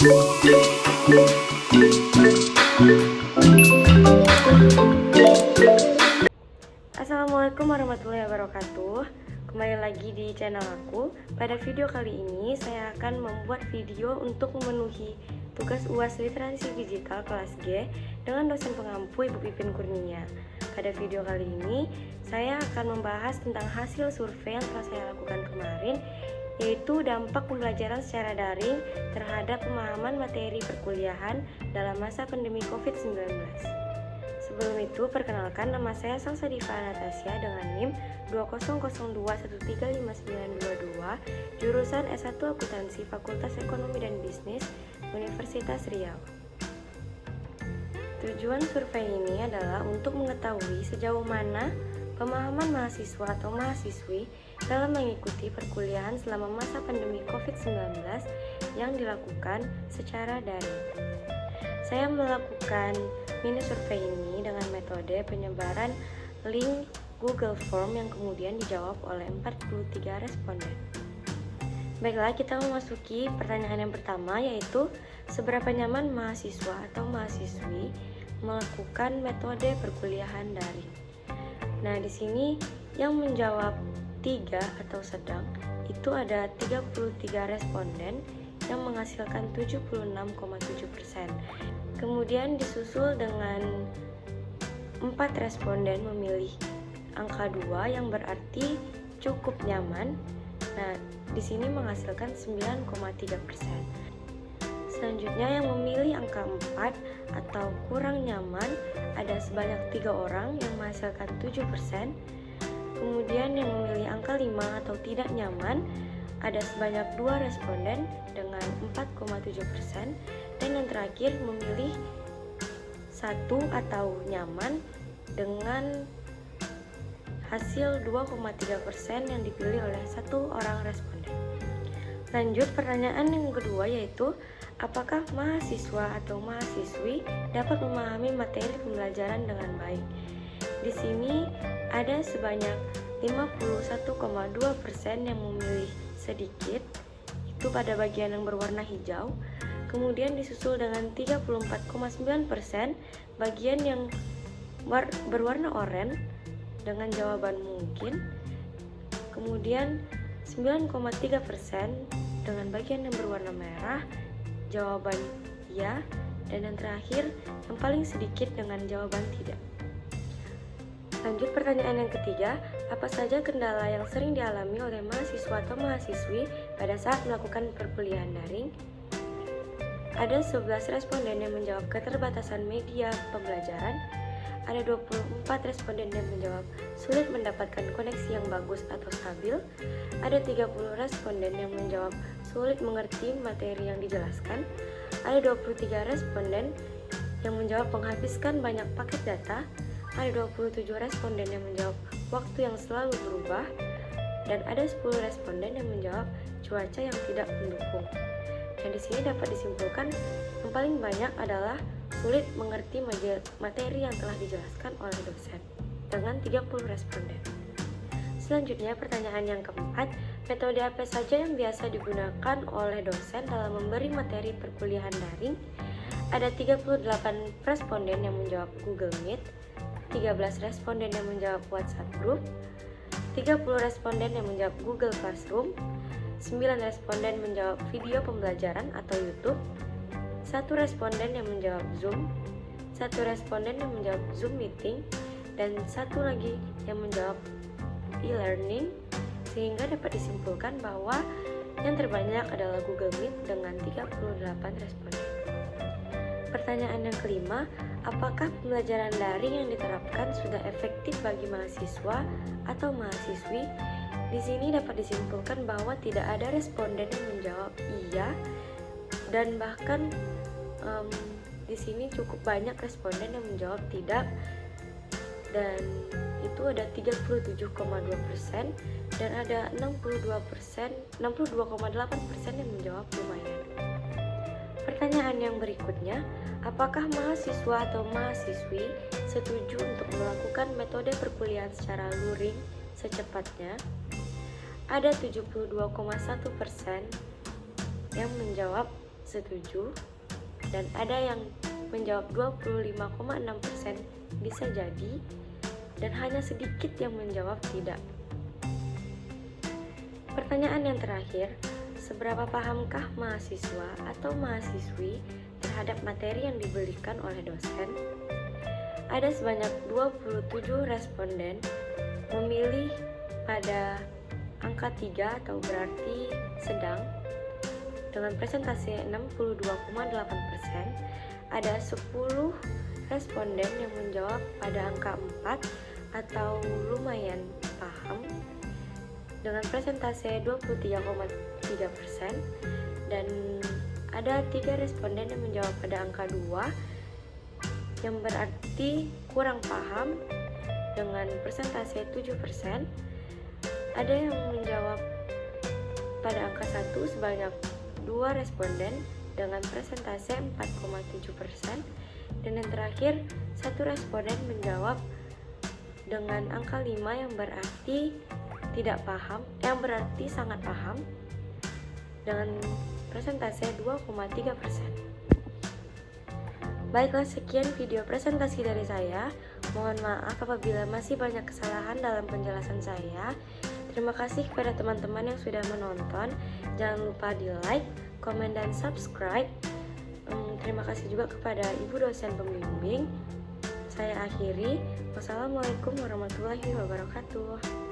Assalamualaikum warahmatullahi wabarakatuh. Kembali lagi di channel aku. Pada video kali ini saya akan membuat video untuk memenuhi tugas UAS Literasi Fisikal kelas G dengan dosen pengampu Ibu Pipin Kurnia. Pada video kali ini saya akan membahas tentang hasil survei yang telah saya lakukan kemarin, yaitu dampak pembelajaran secara daring terhadap pemahaman materi perkuliahan dalam masa pandemi COVID-19. Sebelum itu, perkenalkan, nama saya Salsa Diva Anastasia dengan NIM 2002135922, jurusan S1 Akuntansi Fakultas Ekonomi dan Bisnis, Universitas Riau. Tujuan survei ini adalah untuk mengetahui sejauh mana pemahaman mahasiswa atau mahasiswi dalam mengikuti perkuliahan selama masa pandemi COVID-19 yang dilakukan secara daring. Saya melakukan mini survei ini dengan metode penyebaran link Google Form yang kemudian dijawab oleh 43 responden. Baiklah, kita memasuki pertanyaan yang pertama, yaitu seberapa nyaman mahasiswa atau mahasiswi melakukan metode perkuliahan daring. Nah, di sini yang menjawab 3 atau sedang itu ada 33 responden yang menghasilkan 76,7%. Kemudian disusul dengan 4 responden memilih angka 2 yang berarti cukup nyaman. Nah, di sini menghasilkan 9,3%. Selanjutnya yang memilih angka 4 atau kurang nyaman ada sebanyak 3 orang yang menghasilkan 7%. Kemudian yang memilih angka 5 atau tidak nyaman ada sebanyak 2 responden dengan 4,7%. Dan yang terakhir memilih 1 atau nyaman dengan hasil 2,3% yang dipilih oleh 1 orang responden. Lanjut pertanyaan yang kedua, yaitu apakah mahasiswa atau mahasiswi dapat memahami materi pembelajaran dengan baik? Di sini ada sebanyak 51,2% yang memilih sedikit, itu pada bagian yang berwarna hijau. Kemudian disusul dengan 34,9% bagian yang berwarna oranye dengan jawaban mungkin. Kemudian 9,3% dengan bagian yang berwarna merah, jawaban ya. Dan yang terakhir, yang paling sedikit dengan jawaban tidak. Lanjut pertanyaan yang ketiga, apa saja kendala yang sering dialami oleh mahasiswa atau mahasiswi pada saat melakukan perkuliahan daring? Ada 11 responden yang menjawab keterbatasan media pembelajaran. Ada 24 responden yang menjawab sulit mendapatkan koneksi yang bagus atau stabil. Ada 30 responden yang menjawab sulit mengerti materi yang dijelaskan. Ada 23 responden yang menjawab menghabiskan banyak paket data. Ada 27 responden yang menjawab waktu yang selalu berubah. Dan ada 10 responden yang menjawab cuaca yang tidak mendukung. Dan di sini dapat disimpulkan yang paling banyak adalah sulit mengerti materi yang telah dijelaskan oleh dosen dengan 30 responden. Selanjutnya pertanyaan yang keempat, metode apa saja yang biasa digunakan oleh dosen dalam memberi materi perkuliahan daring? Ada 38 responden yang menjawab Google Meet, 13 responden yang menjawab WhatsApp Group, 30 responden yang menjawab Google Classroom, 9 responden menjawab video pembelajaran atau YouTube, 1 responden yang menjawab Zoom, 1 responden yang menjawab Zoom Meeting, dan 1 lagi yang menjawab e-learning, sehingga dapat disimpulkan bahwa yang terbanyak adalah Google Meet dengan 38 responden. Pertanyaan yang kelima, apakah pembelajaran daring yang diterapkan sudah efektif bagi mahasiswa atau mahasiswi? Di sini dapat disimpulkan bahwa tidak ada responden yang menjawab iya, dan bahkan di sini cukup banyak responden yang menjawab tidak, dan itu ada 37,2% dan ada 62,8% yang menjawab lumayan. Pertanyaan yang berikutnya, apakah mahasiswa atau mahasiswi setuju untuk melakukan metode perkuliahan secara luring secepatnya? Ada 72,1% yang menjawab setuju, dan ada yang menjawab 25,6% bisa jadi, dan hanya sedikit yang menjawab tidak. Pertanyaan yang terakhir, seberapa pahamkah mahasiswa atau mahasiswi terhadap materi yang diberikan oleh dosen? Ada sebanyak 27 responden memilih pada angka 3 atau berarti sedang dengan presentasi 62,8%. Ada 10 responden yang menjawab pada angka 4 atau lumayan paham dengan presentasi 23,3%, dan ada 3 responden yang menjawab pada angka 2 yang berarti kurang paham dengan presentasi 7%. Ada yang menjawab pada angka 1 sebanyak 2 responden dengan presentasi 4,7%, dan yang terakhir 1 responden menjawab dengan angka 5 yang berarti tidak paham, yang berarti sangat paham dengan presentasi 2,3%. Baiklah, sekian video presentasi dari saya. Mohon maaf apabila masih banyak kesalahan dalam penjelasan saya. Terima kasih kepada teman-teman yang sudah menonton. Jangan lupa di like, komen, dan subscribe. Terima kasih juga kepada Ibu dosen pembimbing. Saya akhiri. Wassalamualaikum warahmatullahi wabarakatuh.